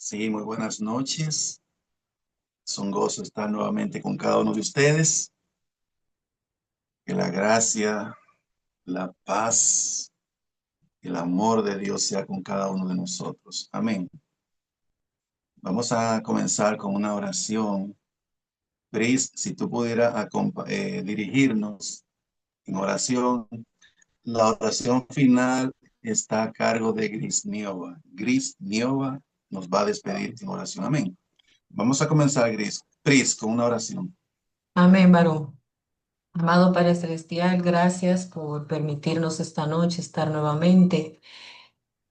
Sí, muy buenas noches. Es un gozo estar nuevamente con cada uno de ustedes. Que la gracia, la paz, el amor de Dios sea con cada uno de nosotros. Amén. Vamos a comenzar con una oración. Pris, si tú pudieras dirigirnos en oración. La oración final está a cargo de Gris Niova. Gris Niova nos va a despedir en oración. Amén. Vamos a comenzar, Pris, con una oración. Amén, varón. Amado Padre Celestial, gracias por permitirnos esta noche estar nuevamente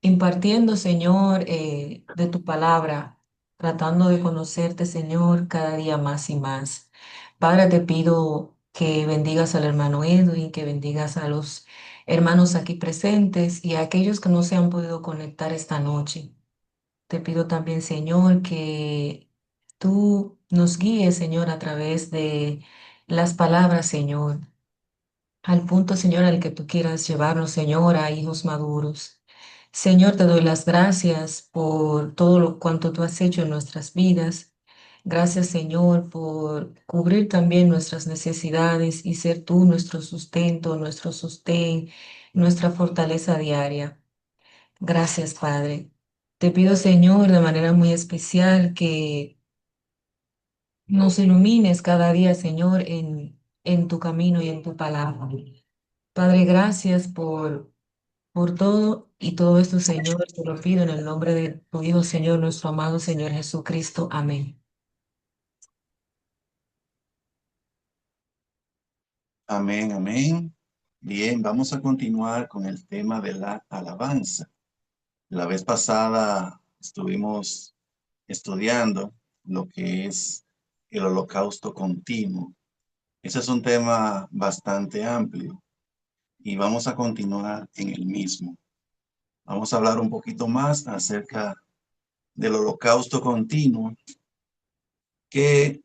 impartiendo, Señor, de tu palabra, tratando de conocerte, Señor, cada día más y más. Padre, te pido que bendigas al hermano Edwin, que bendigas a los hermanos aquí presentes y a aquellos que no se han podido conectar esta noche. Te pido también, Señor, que tú nos guíes, Señor, a través de las palabras, Señor, al punto, Señor, al que tú quieras llevarnos, Señor, a hijos maduros. Señor, te doy las gracias por todo lo cuanto tú has hecho en nuestras vidas. Gracias, Señor, por cubrir también nuestras necesidades y ser tú nuestro sustento, nuestro sostén, nuestra fortaleza diaria. Gracias, Padre. Te pido, Señor, de manera muy especial que nos ilumines cada día, Señor, en tu camino y en tu palabra. Padre, gracias por todo y todo esto, Señor. Te lo pido en el nombre de tu Hijo, Señor, nuestro amado Señor Jesucristo. Amén. Amén, amén. Bien, vamos a continuar con el tema de la alabanza. La vez pasada estuvimos estudiando lo que es el holocausto continuo. Ese es un tema bastante amplio y vamos a continuar en el mismo. Vamos a hablar un poquito más acerca del holocausto continuo, que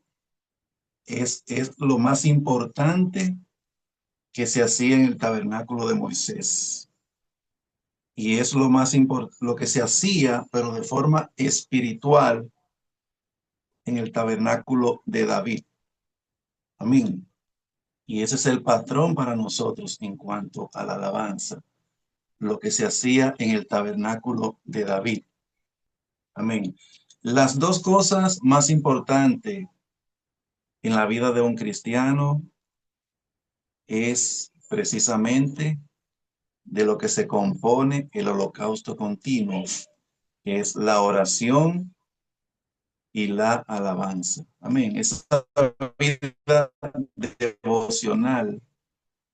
es lo más importante que se hacía en el tabernáculo de Moisés. Y es lo más importante, lo que se hacía, pero de forma espiritual en el tabernáculo de David. Amén. Y ese es el patrón para nosotros en cuanto a la alabanza, lo que se hacía en el tabernáculo de David. Amén. Las dos cosas más importantes en la vida de un cristiano es precisamente de lo que se compone el holocausto continuo, que es la oración y la alabanza. Amén. Esa vida devocional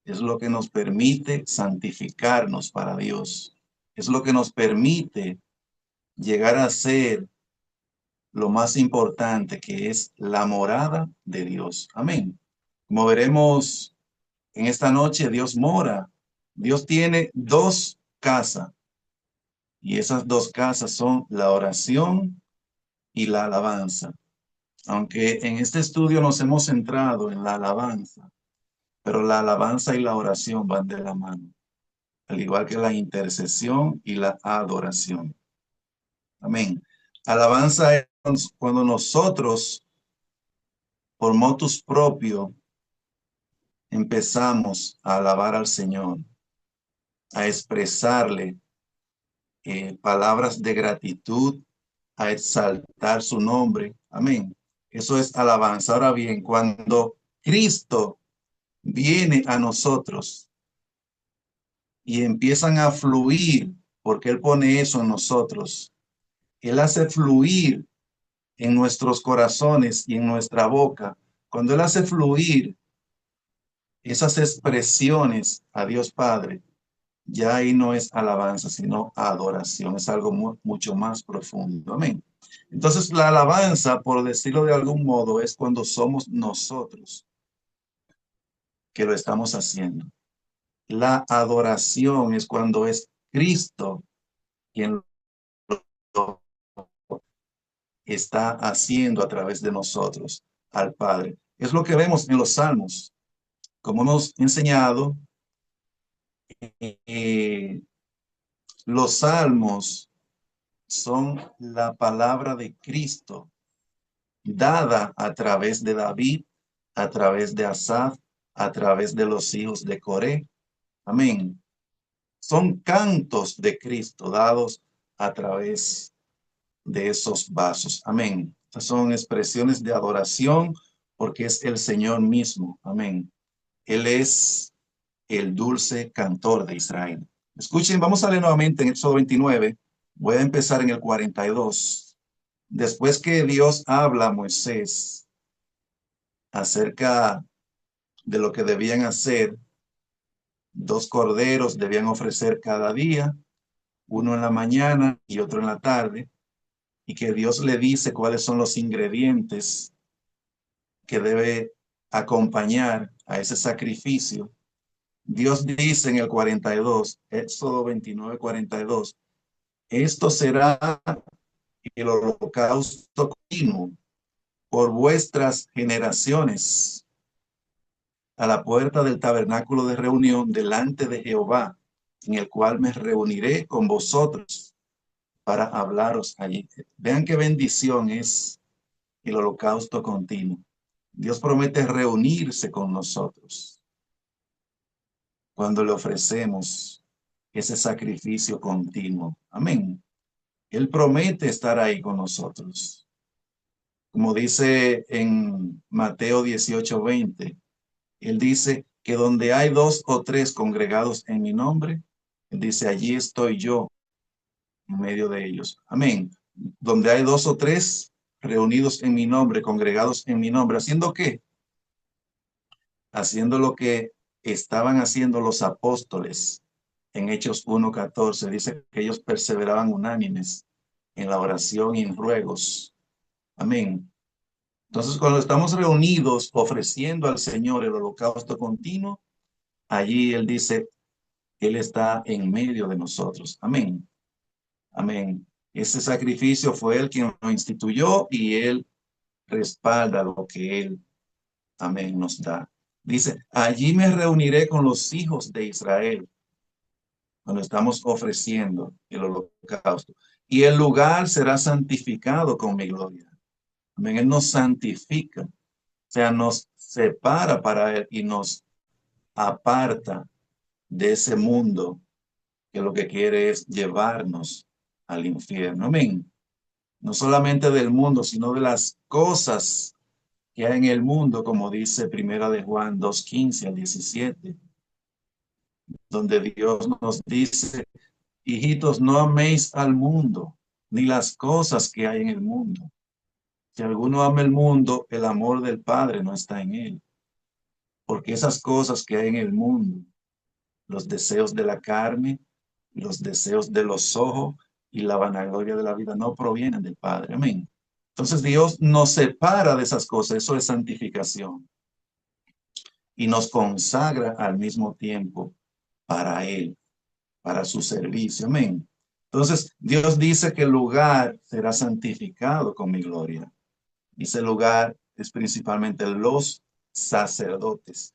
es lo que nos permite santificarnos para Dios. Es lo que nos permite llegar a ser lo más importante, que es la morada de Dios. Amén. Como veremos en esta noche, Dios mora. Dios tiene dos casas y esas dos casas son la oración y la alabanza. Aunque en este estudio nos hemos centrado en la alabanza, pero la alabanza y la oración van de la mano, al igual que la intercesión y la adoración. Amén. Alabanza es cuando nosotros, por motus propio, empezamos a alabar al Señor, a expresarle palabras de gratitud, a exaltar su nombre. Amén. Eso es alabanza. Ahora bien, cuando Cristo viene a nosotros y empiezan a fluir, porque Él pone eso en nosotros, Él hace fluir en nuestros corazones y en nuestra boca. Cuando Él hace fluir esas expresiones a Dios Padre, ya ahí no es alabanza, sino adoración. Es algo mucho más profundo. Amén. Entonces, la alabanza, por decirlo de algún modo, es cuando somos nosotros que lo estamos haciendo. La adoración es cuando es Cristo quien lo está haciendo a través de nosotros al Padre. Es lo que vemos en los salmos. Como hemos enseñado, eh, los salmos son la palabra de Cristo, dada a través de David, a través de Asaf, a través de los hijos de Coré. Amén. Son cantos de Cristo dados a través de esos vasos. Amén. Estas son expresiones de adoración porque es el Señor mismo. Amén. Él es el dulce cantor de Israel. Escuchen, vamos a leer nuevamente en Éxodo 29. Voy a empezar en el 42. Después que Dios habla a Moisés acerca de lo que debían hacer, 2 corderos debían ofrecer cada día, uno en la mañana y otro en la tarde, y que Dios le dice cuáles son los ingredientes que debe acompañar a ese sacrificio. Dios dice en el 42, Éxodo 29, 42, esto será el holocausto continuo por vuestras generaciones a la puerta del tabernáculo de reunión delante de Jehová, en el cual me reuniré con vosotros para hablaros allí. Vean qué bendición es el holocausto continuo. Dios promete reunirse con nosotros cuando le ofrecemos ese sacrificio continuo. Amén. Él promete estar ahí con nosotros. Como dice en Mateo 18:20, Él dice que donde hay 2 o 3 congregados en mi nombre, Él dice, allí estoy yo en medio de ellos. Amén. Donde hay 2 o 3 reunidos en mi nombre, congregados en mi nombre, ¿haciendo qué? Haciendo lo que estaban haciendo los apóstoles en Hechos 1:14. Dice que ellos perseveraban unánimes en la oración y en ruegos. Amén. Entonces, cuando estamos reunidos ofreciendo al Señor el holocausto continuo, allí Él dice, Él está en medio de nosotros. Amén. Amén. Ese sacrificio fue Él quien lo instituyó y Él respalda lo que Él, amén, nos da. Dice, allí me reuniré con los hijos de Israel cuando estamos ofreciendo el holocausto. Y el lugar será santificado con mi gloria. Amén. Él nos santifica. O sea, nos separa para Él y nos aparta de ese mundo que lo que quiere es llevarnos al infierno. Amén. No solamente del mundo, sino de las cosas que hay en el mundo, como dice Primera de Juan 2:15 al 17, donde Dios nos dice, hijitos, no améis al mundo, ni las cosas que hay en el mundo. Si alguno ama el mundo, el amor del Padre no está en él. Porque esas cosas que hay en el mundo, los deseos de la carne, los deseos de los ojos y la vanagloria de la vida no provienen del Padre. Amén. Entonces Dios nos separa de esas cosas. Eso es santificación. Y nos consagra al mismo tiempo para Él, para su servicio. Amén. Entonces Dios dice que el lugar será santificado con mi gloria. Ese lugar es principalmente los sacerdotes,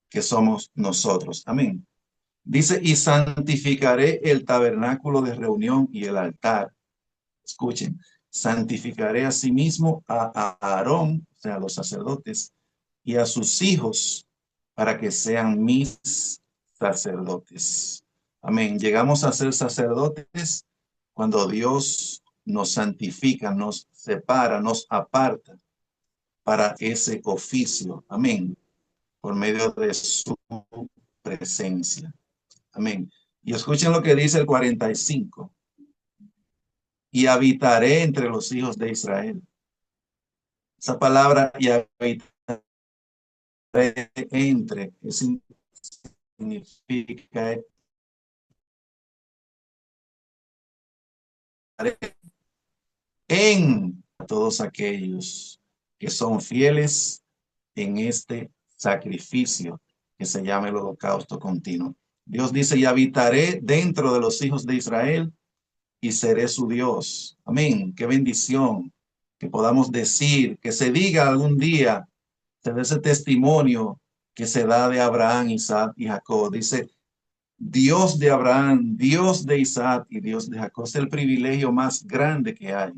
que somos nosotros. Amén. Dice, y santificaré el tabernáculo de reunión y el altar. Escuchen, santificaré asimismo a Aarón, o sea, a los sacerdotes, y a sus hijos, para que sean mis sacerdotes. Amén. Llegamos a ser sacerdotes cuando Dios nos santifica, nos separa, nos aparta para ese oficio. Amén. Por medio de su presencia. Amén. Y escuchen lo que dice el 45. Y habitaré entre los hijos de Israel. Esa palabra y habitaré entre significa en todos aquellos que son fieles en este sacrificio que se llama el holocausto continuo. Dios dice, y habitaré dentro de los hijos de Israel y seré su Dios. Amén. Qué bendición que podamos decir, que se diga algún día, se dé ese testimonio que se da de Abraham, Isaac y Jacob. Dice, Dios de Abraham, Dios de Isaac y Dios de Jacob. Es el privilegio más grande que hay.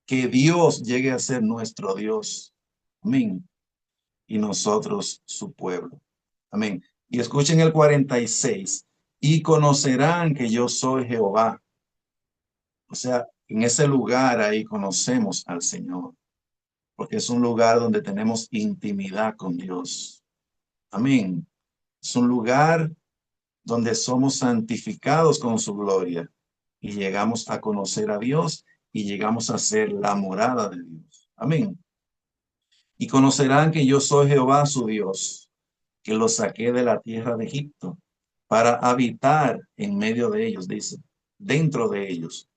Que Dios llegue a ser nuestro Dios. Amén. Y nosotros su pueblo. Amén. Y escuchen el 46. Y conocerán que yo soy Jehová. O sea, en ese lugar ahí conocemos al Señor, porque es un lugar donde tenemos intimidad con Dios. Amén. Es un lugar donde somos santificados con su gloria y llegamos a conocer a Dios y llegamos a ser la morada de Dios. Amén. Y conocerán que yo soy Jehová su Dios, que los saqué de la tierra de Egipto para habitar en medio de ellos, dice, dentro de ellos,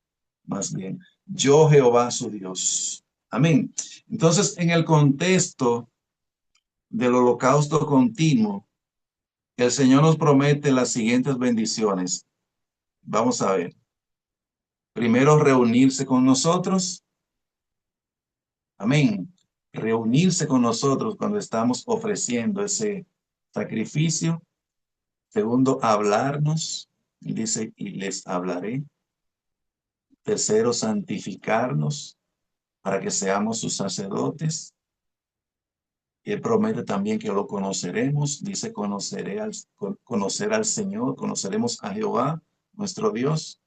más bien. Yo Jehová su Dios. Amén. Entonces, en el contexto del holocausto continuo, el Señor nos promete las siguientes bendiciones. Vamos a ver. Primero, reunirse con nosotros. Amén. Reunirse con nosotros cuando estamos ofreciendo ese sacrificio. Segundo, hablarnos. Y dice, y les hablaré. Tercero, santificarnos para que seamos sus sacerdotes. Él promete también que lo conoceremos. Dice, conocer al Señor, conoceremos a Jehová, nuestro Dios.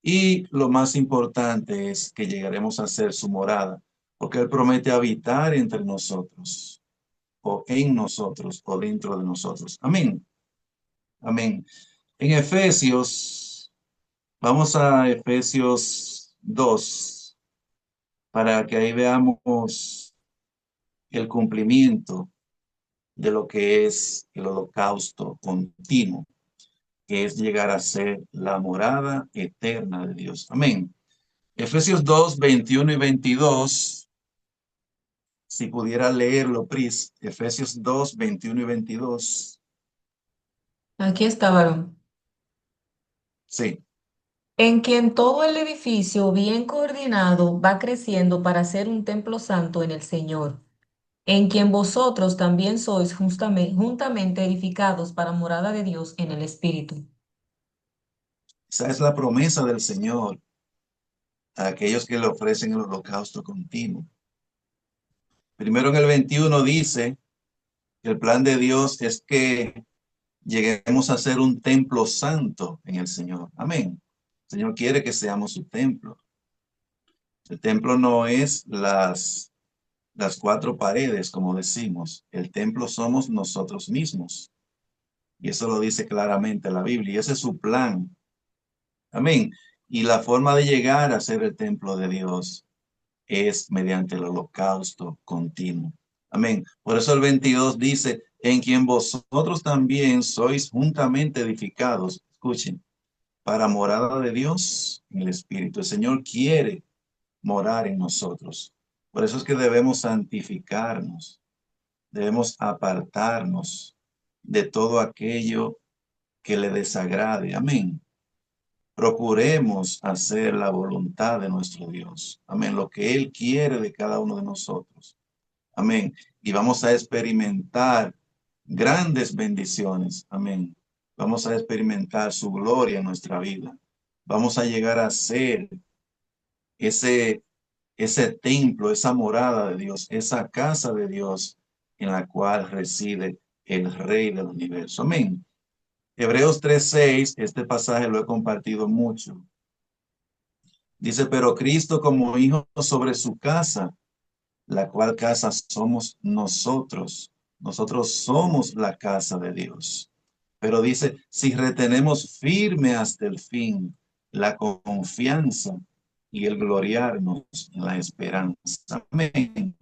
Y lo más importante es que llegaremos a ser su morada, porque Él promete habitar entre nosotros, o en nosotros, o dentro de nosotros. Amén. Amén. En Efesios, vamos a Efesios 2 para que ahí veamos el cumplimiento de lo que es el holocausto continuo, que es llegar a ser la morada eterna de Dios. Amén. Efesios 2 21 y 22, si pudiera leerlo, Pris. Efesios 2 21 y 22. Aquí está, varón. Sí, En quien todo el edificio bien coordinado va creciendo para ser un templo santo en el Señor, en quien vosotros también sois juntamente edificados para morada de Dios en el Espíritu. esa es la promesa del Señor a aquellos que le ofrecen el holocausto continuo. Primero en el 21 dice que el plan de Dios es que lleguemos a ser un templo santo en el Señor. Amén. El Señor quiere que seamos su templo. El templo no es las cuatro paredes, como decimos. El templo somos nosotros mismos. Y eso lo dice claramente la Biblia. Y ese es su plan. Amén. Y la forma de llegar a ser el templo de Dios es mediante el holocausto continuo. Amén. Por eso el 22 dice, en quien vosotros también sois juntamente edificados. Escuchen, para morada de Dios en el Espíritu. El Señor quiere morar en nosotros. Por eso es que debemos santificarnos, debemos apartarnos de todo aquello que le desagrade. Amén. Procuremos hacer la voluntad de nuestro Dios. Amén. Lo que Él quiere de cada uno de nosotros. Amén. Y vamos a experimentar grandes bendiciones. Amén. Vamos a experimentar su gloria en nuestra vida. Vamos a llegar a ser ese, ese templo, esa morada de Dios, esa casa de Dios en la cual reside el Rey del universo. Amén. Hebreos 3:6, este pasaje lo he compartido mucho. Dice, pero Cristo como hijo sobre su casa, la cual casa somos nosotros. Nosotros somos la casa de Dios. Pero dice, si retenemos firme hasta el fin la confianza y el gloriarnos en la esperanza. Amén.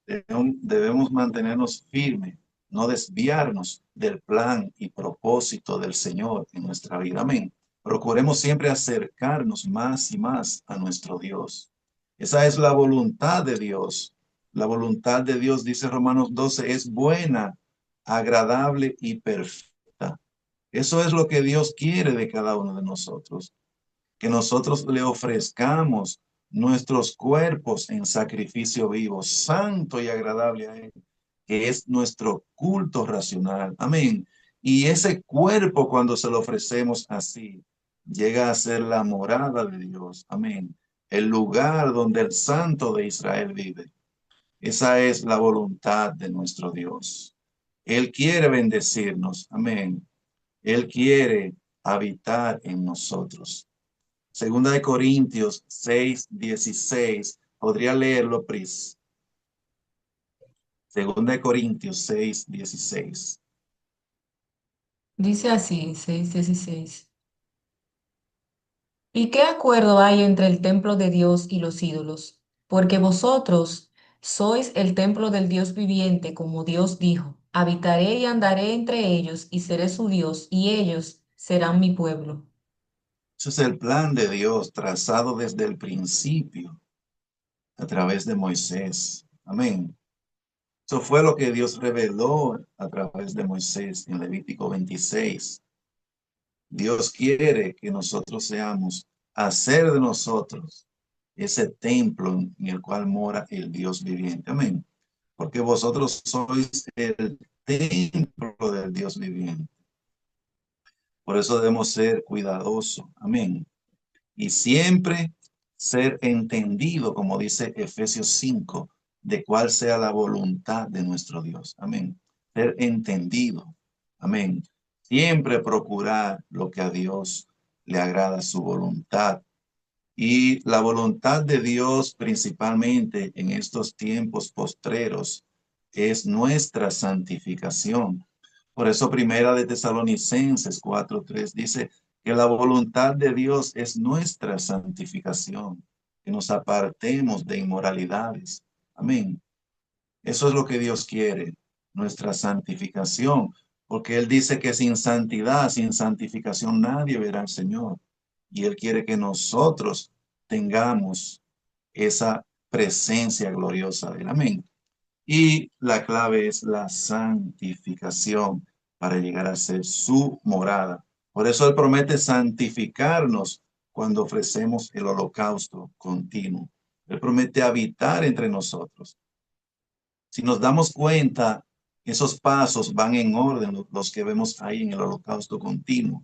Debemos mantenernos firmes, no desviarnos del plan y propósito del Señor en nuestra vida. Amén. Procuremos siempre acercarnos más y más a nuestro Dios. Esa es la voluntad de Dios. La voluntad de Dios, dice Romanos 12, es buena, agradable y perfecta. Eso es lo que Dios quiere de cada uno de nosotros, que nosotros le ofrezcamos nuestros cuerpos en sacrificio vivo, santo y agradable a Él, que es nuestro culto racional. Amén. Y ese cuerpo, cuando se lo ofrecemos así, llega a ser la morada de Dios. Amén. El lugar donde el Santo de Israel vive. Esa es la voluntad de nuestro Dios. Él quiere bendecirnos. Amén. Él quiere habitar en nosotros. Segunda de Corintios 6:16. ¿Podría leerlo, Pris? Segunda de Corintios 6:16. Dice así, 6:16. ¿Y qué acuerdo hay entre el templo de Dios y los ídolos? Porque vosotros sois el templo del Dios viviente, como Dios dijo, habitaré y andaré entre ellos y seré su Dios, y ellos serán mi pueblo. Ese es el plan de Dios trazado desde el principio a través de Moisés. Amén. Eso fue lo que Dios reveló a través de Moisés en Levítico 26. Dios quiere que nosotros seamos, hacer de nosotros ese templo en el cual mora el Dios viviente. Amén. Porque vosotros sois el templo del Dios viviente. Por eso debemos ser cuidadosos. Amén. Y siempre ser entendido, como dice Efesios 5, de cuál sea la voluntad de nuestro Dios. Amén. Ser entendido. Amén. Siempre procurar lo que a Dios le agrada, su voluntad. Y la voluntad de Dios, principalmente en estos tiempos postreros, es nuestra santificación. Por eso Primera de Tesalonicenses 4:3 dice que la voluntad de Dios es nuestra santificación, que nos apartemos de inmoralidades. Amén. Eso es lo que Dios quiere, nuestra santificación, porque Él dice que sin santidad, sin santificación, nadie verá al Señor. Y Él quiere que nosotros tengamos esa presencia gloriosa de Él. Amén. Y la clave es la santificación para llegar a ser su morada. Por eso Él promete santificarnos cuando ofrecemos el holocausto continuo. Él promete habitar entre nosotros. Si nos damos cuenta, esos pasos van en orden, los que vemos ahí en el holocausto continuo.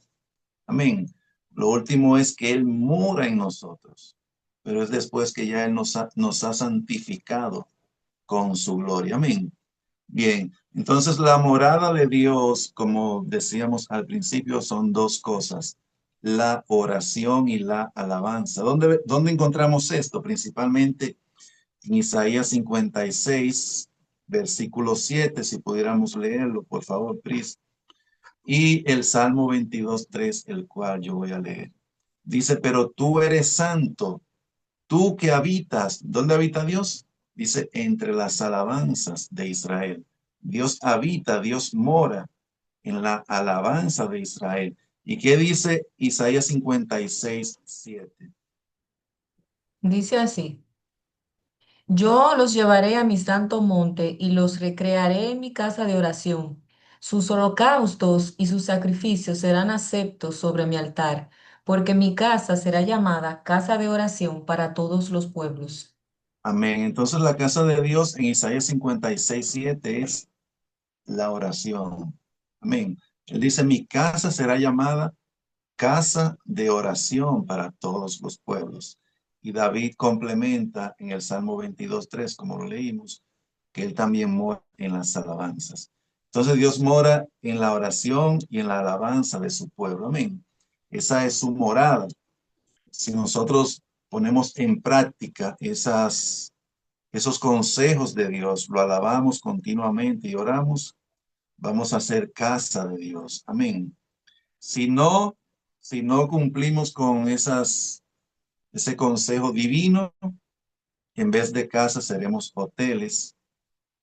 Amén. Lo último es que Él mora en nosotros, pero es después que ya Él nos ha santificado con su gloria. Amén. Bien, entonces la morada de Dios, como decíamos al principio, son dos cosas, la oración y la alabanza. ¿Dónde encontramos esto? Principalmente en Isaías 56, versículo 7, si pudiéramos leerlo, por favor, Pris. Y el Salmo 22:3, el cual yo voy a leer. Dice, pero tú eres santo, tú que habitas, ¿dónde habita Dios? Dice, entre las alabanzas de Israel. Dios habita, Dios mora en la alabanza de Israel. ¿Y qué dice Isaías 56:7? Dice así. Yo los llevaré a mi santo monte y los recrearé en mi casa de oración. Sus holocaustos y sus sacrificios serán aceptos sobre mi altar, porque mi casa será llamada casa de oración para todos los pueblos. Amén. Entonces la casa de Dios en Isaías 56:7 es la oración. Amén. Él dice, mi casa será llamada casa de oración para todos los pueblos. Y David complementa en el Salmo 22:3, como lo leímos, que él también mora en las alabanzas. Entonces Dios mora en la oración y en la alabanza de su pueblo. Amén. Esa es su morada. Si nosotros ponemos en práctica esos consejos de Dios, lo alabamos continuamente y oramos, vamos a ser casa de Dios. Amén. Si no, si no cumplimos con ese consejo divino, en vez de casa seremos hoteles.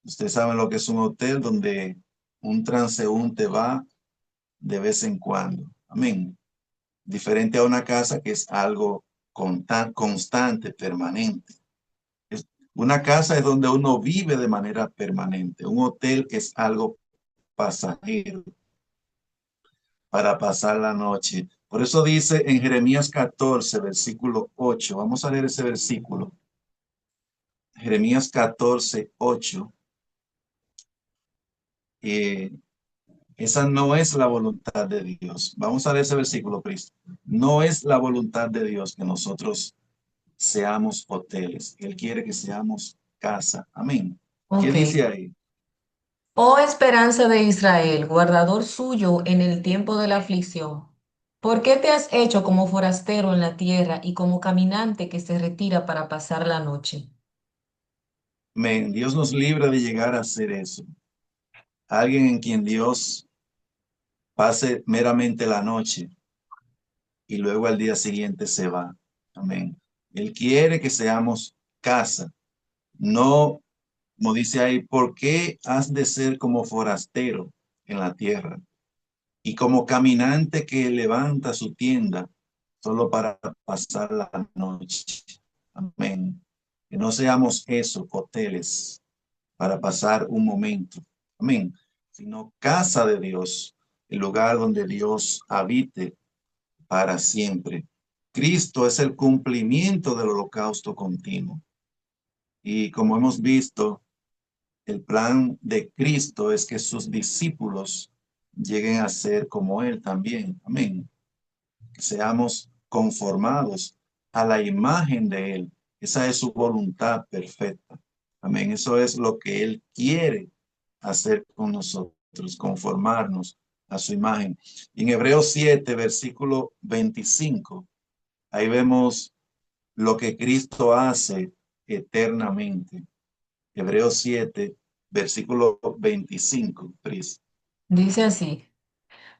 Ustedes saben lo que es un hotel donde un transeúnte va de vez en cuando. Amén. Diferente a una casa que es algo constante, permanente. Una casa es donde uno vive de manera permanente. Un hotel es algo pasajero para pasar la noche. Por eso dice en Jeremías 14, versículo 8. Vamos a leer ese versículo. Jeremías 14:8. Esa no es la voluntad de Dios. Vamos a ver ese versículo, Cristo. No es la voluntad de Dios que nosotros seamos hoteles. Él quiere que seamos casa. Amén. ¿Qué Ok. dice ahí? Oh esperanza de Israel, guardador suyo en el tiempo de la aflicción, ¿por qué te has hecho como forastero en la tierra y como caminante que se retira para pasar la noche? Amén. Dios nos libra de llegar a hacer eso. Alguien en quien Dios pase meramente la noche y luego al día siguiente se va. Amén. Él quiere que seamos casa. No, como dice ahí, ¿por qué has de ser como forastero en la tierra y como caminante que levanta su tienda solo para pasar la noche? Amén. Que no seamos eso, hoteles, para pasar un momento. Amén. Sino casa de Dios, el lugar donde Dios habite para siempre. Cristo es el cumplimiento del holocausto continuo. Y como hemos visto, el plan de Cristo es que sus discípulos lleguen a ser como Él también. Amén. Que seamos conformados a la imagen de Él. Esa es su voluntad perfecta. Amén. Eso es lo que Él quiere hacer con nosotros, conformarnos a su imagen. Y en Hebreos 7, versículo 25, ahí vemos lo que Cristo hace eternamente. Hebreos 7, versículo 25, Pris. Dice así,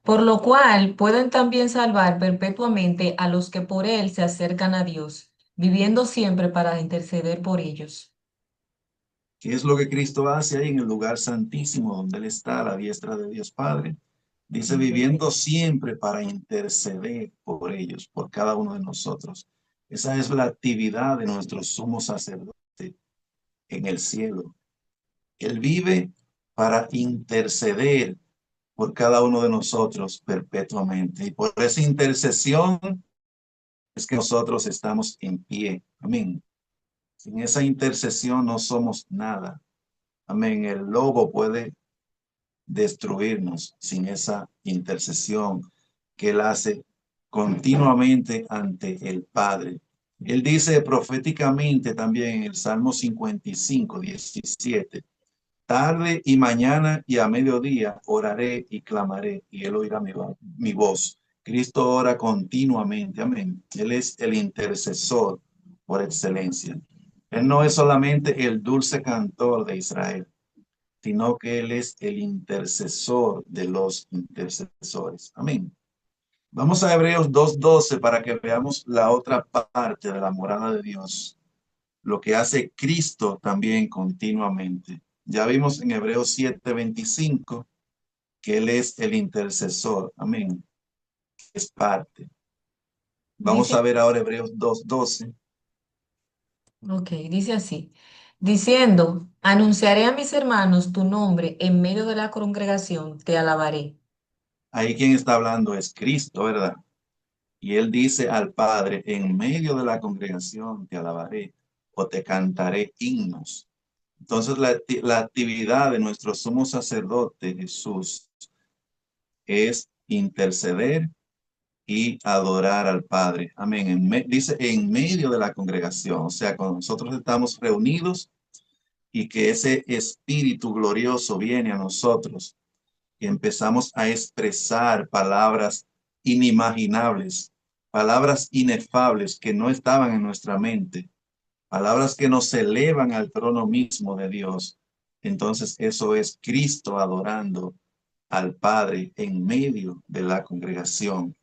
por lo cual pueden también salvar perpetuamente a los que por él se acercan a Dios, viviendo siempre para interceder por ellos. ¿Qué es lo que Cristo hace ahí en el lugar santísimo donde Él está a la diestra de Dios Padre? Dice, viviendo siempre para interceder por ellos, por cada uno de nosotros. Esa es la actividad de nuestro sumo sacerdote en el cielo. Él vive para interceder por cada uno de nosotros perpetuamente. Y por esa intercesión es que nosotros estamos en pie. Amén. Sin esa intercesión no somos nada. Amén. El lobo puede destruirnos sin esa intercesión que él hace continuamente ante el Padre. Él dice proféticamente también en el Salmo 55, 17, tarde y mañana y a mediodía oraré y clamaré y él oirá mi voz. Cristo ora continuamente, amén. Él es el intercesor por excelencia. Él no es solamente el dulce cantor de Israel, sino que Él es el intercesor de los intercesores. Amén. Vamos a Hebreos 2:12 para que veamos la otra parte de la morada de Dios, lo que hace Cristo también continuamente. Ya vimos en Hebreos 7:25 que Él es el intercesor. Amén. Es parte. Vamos Dice a ver ahora Hebreos 2:12. Ok, dice así, diciendo, anunciaré a mis hermanos tu nombre en medio de la congregación, te alabaré. Ahí quien está hablando es Cristo, ¿verdad? Y él dice al Padre, en medio de la congregación te alabaré o te cantaré himnos. Entonces la actividad de nuestro sumo sacerdote Jesús es interceder y adorar al Padre. Amén. Dice en medio de la congregación, o sea, cuando nosotros estamos reunidos y que ese espíritu glorioso viene a nosotros y empezamos a expresar palabras inimaginables, palabras inefables que no estaban en nuestra mente, palabras que nos elevan al trono mismo de Dios. Entonces eso es Cristo adorando al Padre en medio de la congregación.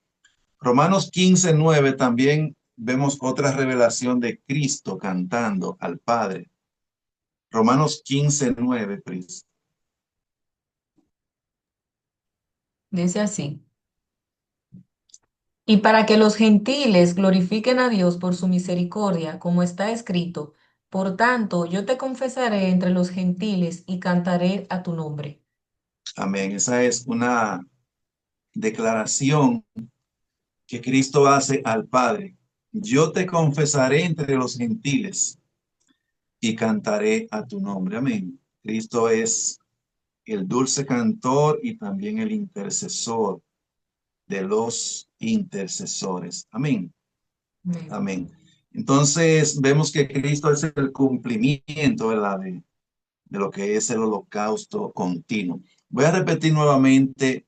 Romanos 15:9 también vemos otra revelación de Cristo cantando al Padre. Romanos 15:9, Pris. Dice así, y para que los gentiles glorifiquen a Dios por su misericordia, como está escrito, por tanto, yo te confesaré entre los gentiles y cantaré a tu nombre. Amén. Esa es una declaración que Cristo hace al Padre. Yo te confesaré entre los gentiles y cantaré a tu nombre. Amén. Cristo es el dulce cantor y también el intercesor de los intercesores. Amén. Amén. Amén. Entonces vemos que Cristo es el cumplimiento, ¿verdad? De lo que es el holocausto continuo. Voy a repetir nuevamente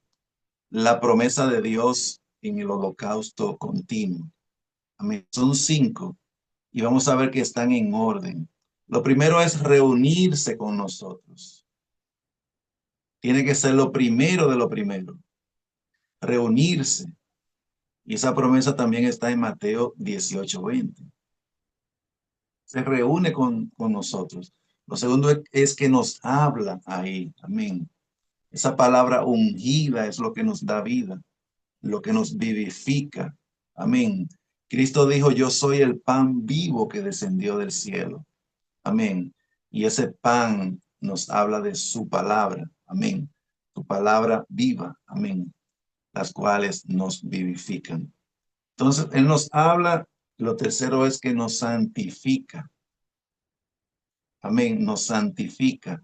la promesa de Dios en el holocausto continuo. Amén. Son 5 y vamos a ver que están en orden. Lo primero es reunirse con nosotros. Tiene que ser lo primero de lo primero, reunirse. Y esa promesa también está en Mateo 18:20. Se reúne con nosotros. Lo segundo es que nos habla ahí. Amén. Esa palabra ungida es lo que nos da vida, lo que nos vivifica. Amén. Cristo dijo, yo soy el pan vivo que descendió del cielo. Amén. Y ese pan nos habla de su palabra. Amén. Su palabra viva. Amén. Las cuales nos vivifican. Entonces, Él nos habla. Lo tercero es que nos santifica. Amén. Nos santifica.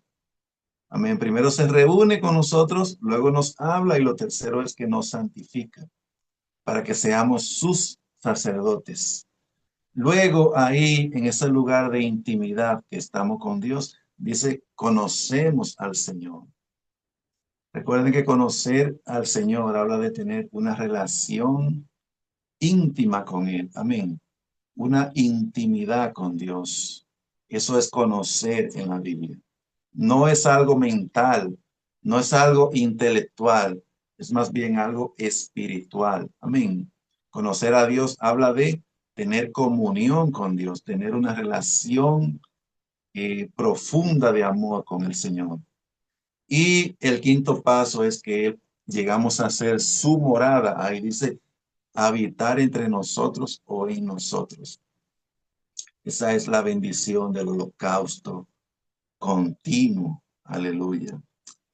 Amén. Primero se reúne con nosotros, luego nos habla y lo tercero es que nos santifica para que seamos sus sacerdotes. Luego ahí en ese lugar de intimidad que estamos con Dios, dice, conocemos al Señor. Recuerden que conocer al Señor habla de tener una relación íntima con Él. Amén. Una intimidad con Dios. Eso es conocer en la Biblia. No es algo mental, no es algo intelectual, es más bien algo espiritual. Amén. Conocer a Dios habla de tener comunión con Dios, tener una relación profunda de amor con el Señor. Y el quinto paso es que llegamos a ser su morada. Ahí dice, habitar entre nosotros o en nosotros. Esa es la bendición del holocausto continuo. Aleluya.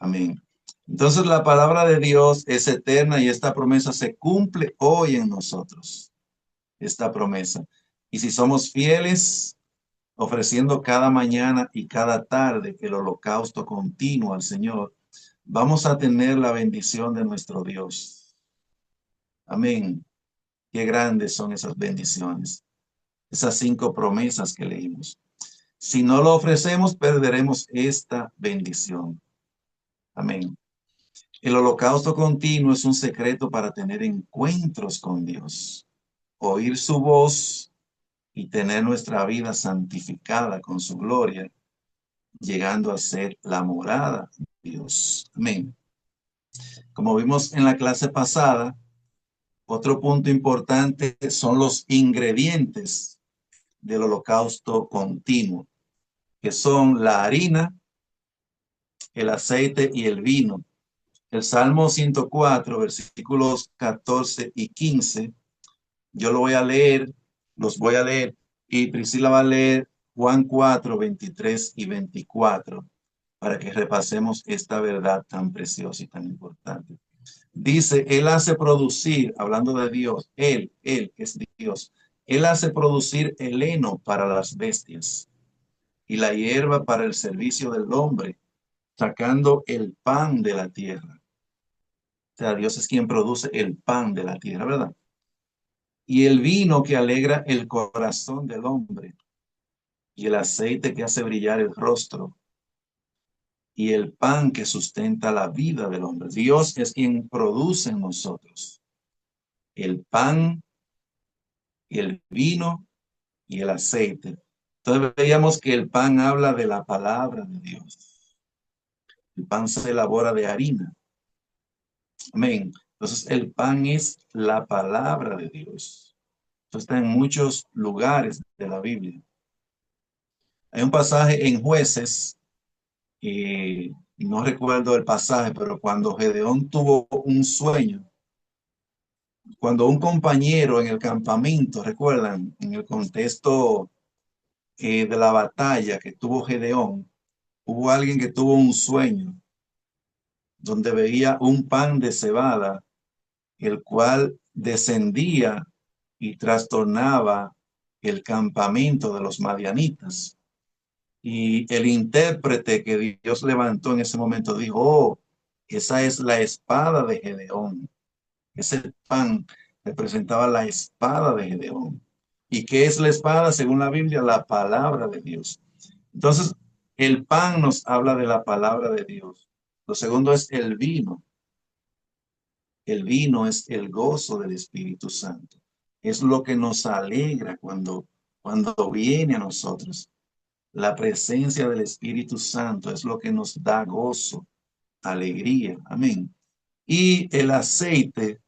Amén. Entonces la palabra de Dios es eterna y esta promesa se cumple hoy en nosotros. Esta promesa. Y si somos fieles, ofreciendo cada mañana y cada tarde el holocausto continuo al Señor, vamos a tener la bendición de nuestro Dios. Amén. Qué grandes son esas bendiciones. Esas 5 promesas que leímos. Si no lo ofrecemos, perderemos esta bendición. Amén. El holocausto continuo es un secreto para tener encuentros con Dios, oír su voz y tener nuestra vida santificada con su gloria, llegando a ser la morada de Dios. Amén. Como vimos en la clase pasada, otro punto importante son los ingredientes del holocausto continuo, que son la harina, el aceite y el vino. El Salmo 104, versículos 14 y 15, yo lo voy a leer, los voy a leer, y Priscila va a leer Juan 4, 23 y 24, para que repasemos esta verdad tan preciosa y tan importante. Dice, Él hace producir, hablando de Dios, Él es Dios, Él hace producir el heno para las bestias y la hierba para el servicio del hombre, sacando el pan de la tierra. O sea, Dios es quien produce el pan de la tierra, ¿verdad? Y el vino que alegra el corazón del hombre, y el aceite que hace brillar el rostro, y el pan que sustenta la vida del hombre. Dios es quien produce en nosotros el pan, el vino y el aceite. Entonces veíamos que el pan habla de la palabra de Dios. El pan se elabora de harina. Amén. Entonces el pan es la palabra de Dios. Esto está en muchos lugares de la Biblia. Hay un pasaje en Jueces, no recuerdo el pasaje, pero cuando Gedeón tuvo un sueño, cuando un compañero en el campamento, recuerdan, en el contexto de la batalla que tuvo Gedeón, hubo alguien que tuvo un sueño donde veía un pan de cebada, el cual descendía y trastornaba el campamento de los madianitas. Y el intérprete que Dios levantó en ese momento dijo, oh, esa es la espada de Gedeón. Ese pan representaba la espada de Gedeón. ¿Y qué es la espada? Según la Biblia, la palabra de Dios. Entonces, el pan nos habla de la palabra de Dios. Lo segundo es el vino. El vino es el gozo del Espíritu Santo. Es lo que nos alegra cuando viene a nosotros. La presencia del Espíritu Santo es lo que nos da gozo, alegría. Amén. Y el aceite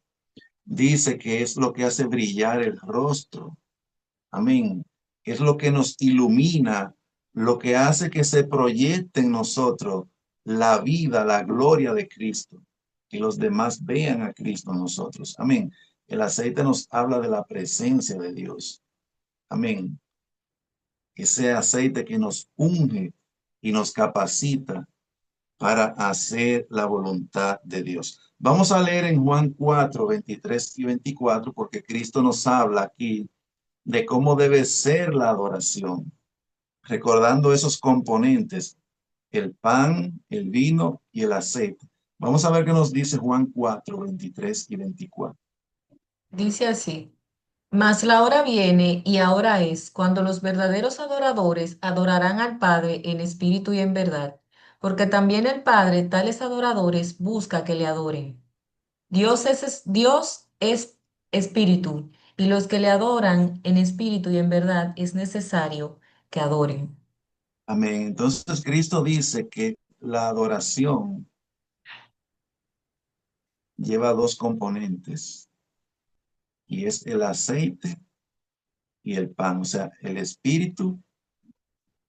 dice que es lo que hace brillar el rostro. Amén. Es lo que nos ilumina, lo que hace que se proyecte en nosotros la vida, la gloria de Cristo. Que los demás vean a Cristo en nosotros. Amén. El aceite nos habla de la presencia de Dios. Amén. Ese aceite que nos unge y nos capacita para hacer la voluntad de Dios. Vamos a leer en Juan 4, 23 y 24, porque Cristo nos habla aquí de cómo debe ser la adoración, recordando esos componentes, el pan, el vino y el aceite. Vamos a ver qué nos dice Juan 4, 23 y 24. Dice así. Mas la hora viene y ahora es cuando los verdaderos adoradores adorarán al Padre en espíritu y en verdad, porque también el Padre tales adoradores busca que le adoren. Dios es espíritu, y los que le adoran en espíritu y en verdad es necesario que adoren. Amén. Entonces Cristo dice que la adoración lleva dos componentes y es el aceite y el pan, o sea, el espíritu,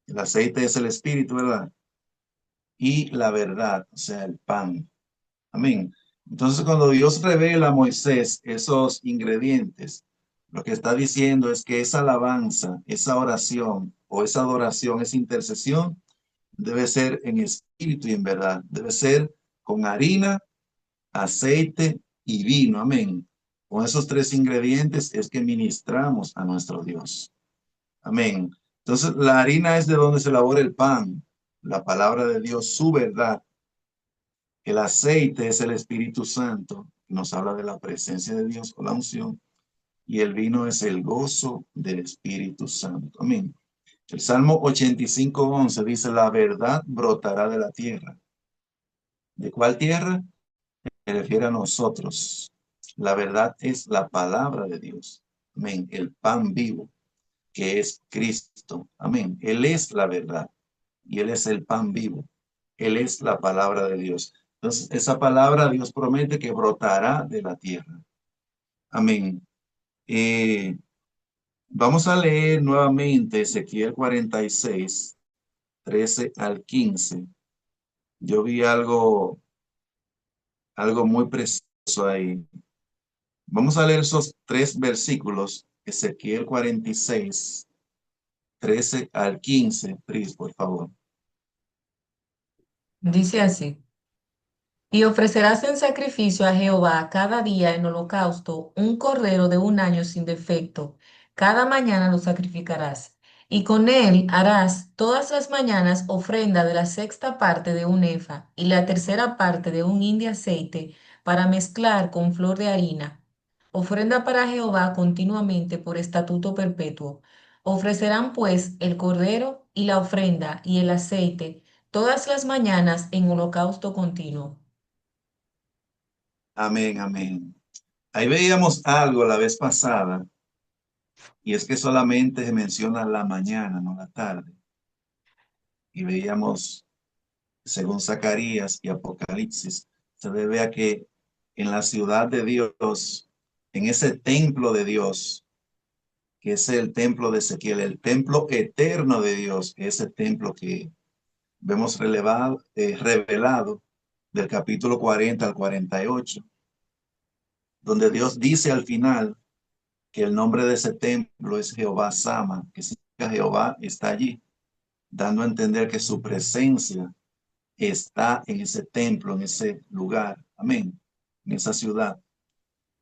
el aceite es el espíritu, ¿verdad? Y la verdad, o sea, el pan. Amén. Entonces, cuando Dios revela a Moisés esos ingredientes, lo que está diciendo es que esa alabanza, esa oración o esa adoración, esa intercesión, debe ser en espíritu y en verdad. Debe ser con harina, aceite y vino. Amén. Con esos tres ingredientes es que ministramos a nuestro Dios. Amén. Entonces, la harina es de donde se elabora el pan, la palabra de Dios, su verdad. El aceite es el Espíritu Santo, que nos habla de la presencia de Dios o la unción, y el vino es el gozo del Espíritu Santo. Amén. El Salmo 85:11 dice, la verdad brotará de la tierra. ¿De cuál tierra? Se refiere a nosotros. La verdad es la palabra de Dios. Amén. El pan vivo, que es Cristo. Amén. Él es la verdad y Él es el pan vivo. Él es la palabra de Dios. Entonces, esa palabra Dios promete que brotará de la tierra. Amén. Eh, Vamos a leer nuevamente Ezequiel 46, 13 al 15. Yo vi algo muy precioso ahí. Vamos a leer esos tres versículos, Ezequiel 46, 13 al 15. Pris, por favor. Dice así. Y ofrecerás en sacrificio a Jehová cada día en holocausto un cordero de un año sin defecto. Cada mañana lo sacrificarás. Y con él harás todas las mañanas ofrenda de la sexta parte de un efa y la tercera parte de un hin de aceite para mezclar con flor de harina. Ofrenda para Jehová continuamente por estatuto perpetuo. Ofrecerán pues el cordero y la ofrenda y el aceite todas las mañanas en holocausto continuo. Amén, amén. Ahí veíamos algo la vez pasada, y es que solamente se menciona la mañana, no la tarde. Y veíamos, según Zacarías y Apocalipsis, se debe a que en la ciudad de Dios, en ese templo de Dios, que es el templo de Ezequiel, el templo eterno de Dios, ese templo que vemos revelado del capítulo 40 al 48, donde Dios dice al final que el nombre de ese templo es Jehová Sama, que significa Jehová está allí, dando a entender que su presencia está en ese templo, en ese lugar, amén, en esa ciudad.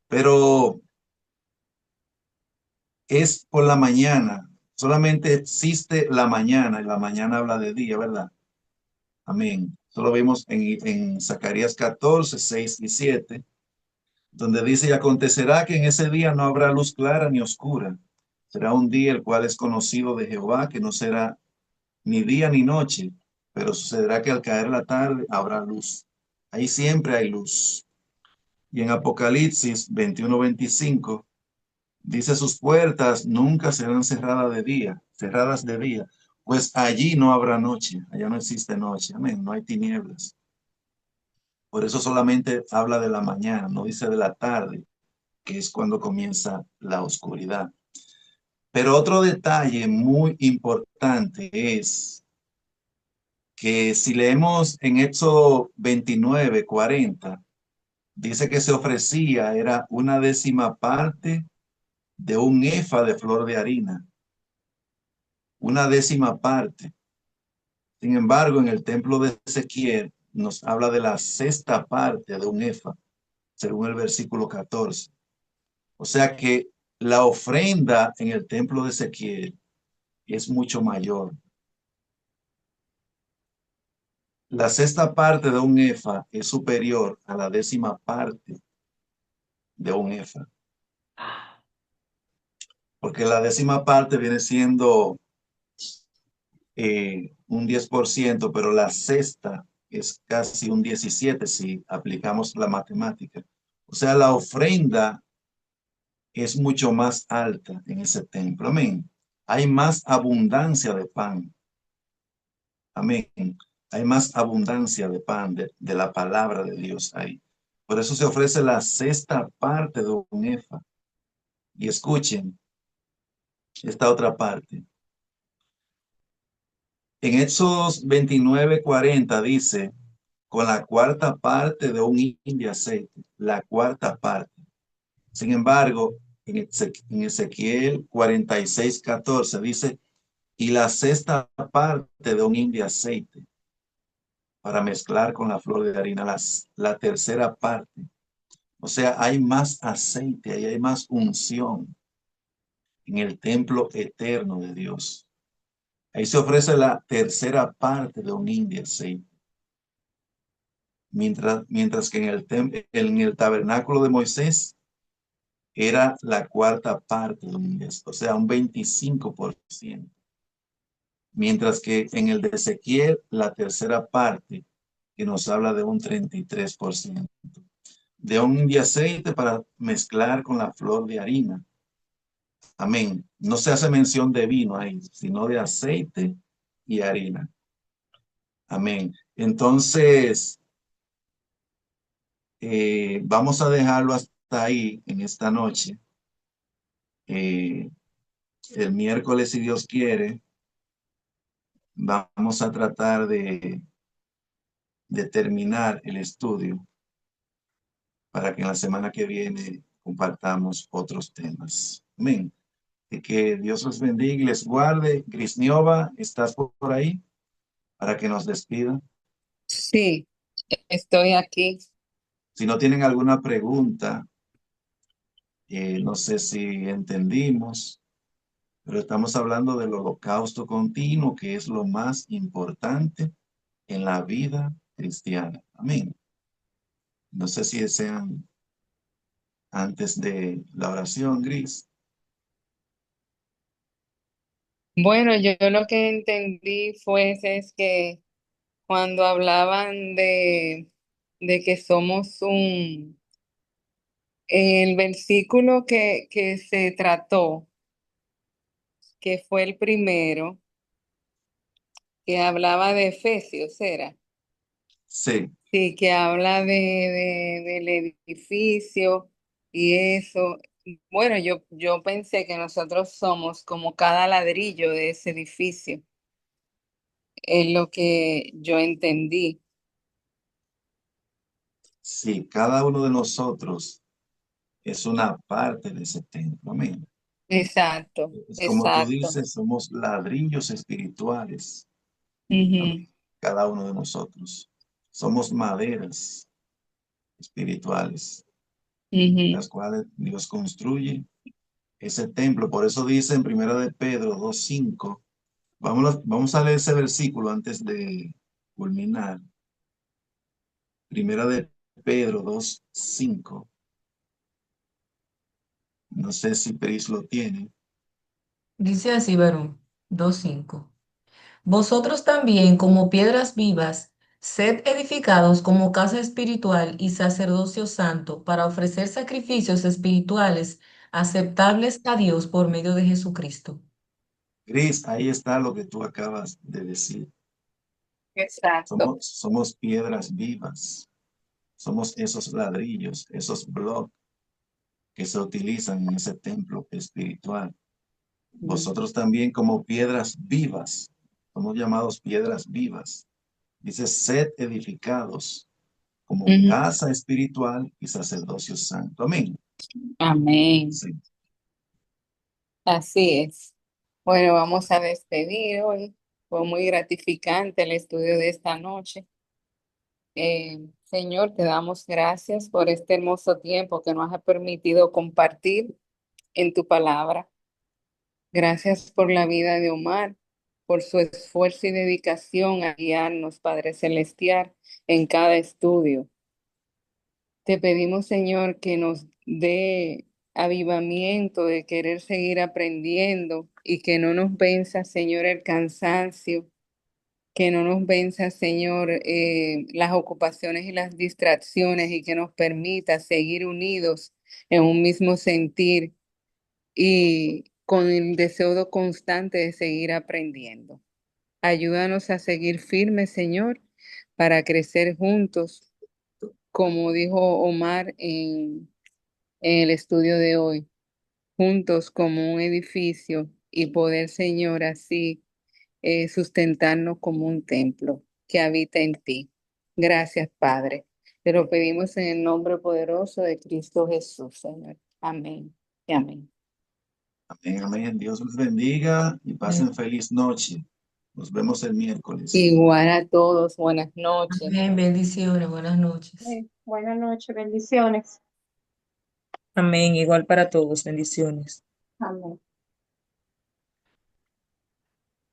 Pero es por la mañana, Solamente existe la mañana y la mañana habla de día, ¿verdad? Amén. Solo vimos en Zacarías 14, 6 y 7, donde dice, y acontecerá que en ese día no habrá luz clara ni oscura. Será un día el cual es conocido de Jehová, que no será ni día ni noche, pero sucederá que al caer la tarde habrá luz. Ahí siempre hay luz. Y en Apocalipsis 21-25 dice, sus puertas nunca serán cerradas de día, pues allí no habrá noche, allá no existe noche, amén, no hay tinieblas. Por eso solamente habla de la mañana, no dice de la tarde, que es cuando comienza la oscuridad. Pero otro detalle muy importante es que si leemos en Éxodo 29-40, dice que se ofrecía, era una décima parte de un efa de flor de harina, una décima parte. Sin embargo, en el templo de Ezequiel nos habla de la sexta parte de un efa, según el versículo 14. O sea que la ofrenda en el templo de Ezequiel es mucho mayor. La sexta parte de un efa es superior a la décima parte de un efa, porque la décima parte viene siendo un 10%, pero la sexta es casi un 17% si aplicamos la matemática. O sea, la ofrenda es mucho más alta en ese templo. Amén. Hay más abundancia de pan. Amén. Hay más abundancia de pan, de la palabra de Dios ahí. Por eso se ofrece la sexta parte de un efa. Y escuchen esta otra parte. En Éxodos 29-40 dice, con la cuarta parte de un hin de aceite, la cuarta parte. Sin embargo, en Ezequiel 46-14 dice, y la sexta parte de un hin de aceite para mezclar con la flor de harina, la tercera parte. O sea, hay más aceite, ahí hay más unción en el templo eterno de Dios. Ahí se ofrece la tercera parte de un hin de aceite. Mientras que en el tabernáculo de Moisés era la cuarta parte de un ingreso, o sea, un 25%. Mientras que en el de Ezequiel, la tercera parte, que nos habla de un 33%. De un de aceite para mezclar con la flor de harina. Amén. No se hace mención de vino ahí, sino de aceite y harina. Amén. Entonces, vamos a dejarlo hasta ahí en esta noche. Eh, el miércoles, si Dios quiere, vamos a tratar de terminar el estudio para que en la semana que viene compartamos otros temas. Amén. Y que Dios los bendiga y les guarde. Grisniova, ¿estás por ahí para que nos despida? Sí, estoy aquí. Si no tienen alguna pregunta, no sé si entendimos, pero estamos hablando del holocausto continuo, que es lo más importante en la vida cristiana. Amén. No sé si desean antes de la oración, Gris. Bueno, yo lo que entendí fue es que cuando hablaban de que somos el versículo que se trató, que fue el primero, que hablaba de Efesios, era. Sí, Sí, que habla del edificio y eso. Bueno, yo pensé que nosotros somos como cada ladrillo de ese edificio, es lo que yo entendí. sí, cada uno de nosotros es una parte de ese templo. Amén. Exacto, Es como tú exacto. dices, somos ladrillos espirituales. Ujú, Amén. Cada uno de nosotros. Somos maderas espirituales, ujú, las cuales Dios construye ese templo. Por eso dice en Primera de Pedro 2:5. Vamos a leer ese versículo antes de culminar. Primera de Pedro 2:5. No sé si Peris lo tiene. Dice así, varón, 2:5. Vosotros también, como piedras vivas, sed edificados como casa espiritual y sacerdocio santo para ofrecer sacrificios espirituales aceptables a Dios por medio de Jesucristo. Cris, ahí está lo que tú acabas de decir. Exacto. Somos piedras vivas. Somos esos ladrillos, esos bloques que se utilizan en ese templo espiritual. Vosotros también como piedras vivas. Somos llamados piedras vivas. Dice, sed edificados como Ujú. casa espiritual y sacerdocio santo. Amén. Amén. Sí. Así es. Bueno, vamos a despedir hoy. Fue muy gratificante el estudio de esta noche. Señor, te damos gracias por este hermoso tiempo que nos ha permitido compartir en tu palabra. Gracias por la vida de Omar, por su esfuerzo y dedicación a guiarnos, Padre Celestial, en cada estudio. Te pedimos, Señor, que nos dé avivamiento de querer seguir aprendiendo y que no nos venza, Señor, el cansancio, que no nos venza, Señor, las ocupaciones y las distracciones y que nos permita seguir unidos en un mismo sentir y con el deseo constante de seguir aprendiendo. Ayúdanos a seguir firmes, Señor, para crecer juntos, como dijo Omar en el estudio de hoy, juntos como un edificio y poder, Señor, así sustentarnos como un templo que habita en ti. Gracias, Padre. Te lo pedimos en el nombre poderoso de Cristo Jesús, Señor. Amén y amén. Amén, amén. Dios les bendiga y pasen feliz noche. Nos vemos el miércoles. Igual a todos, buenas noches. Amén, bendiciones, buenas noches. Buenas noches, bendiciones. Amén. Igual para todos. Bendiciones. Amén.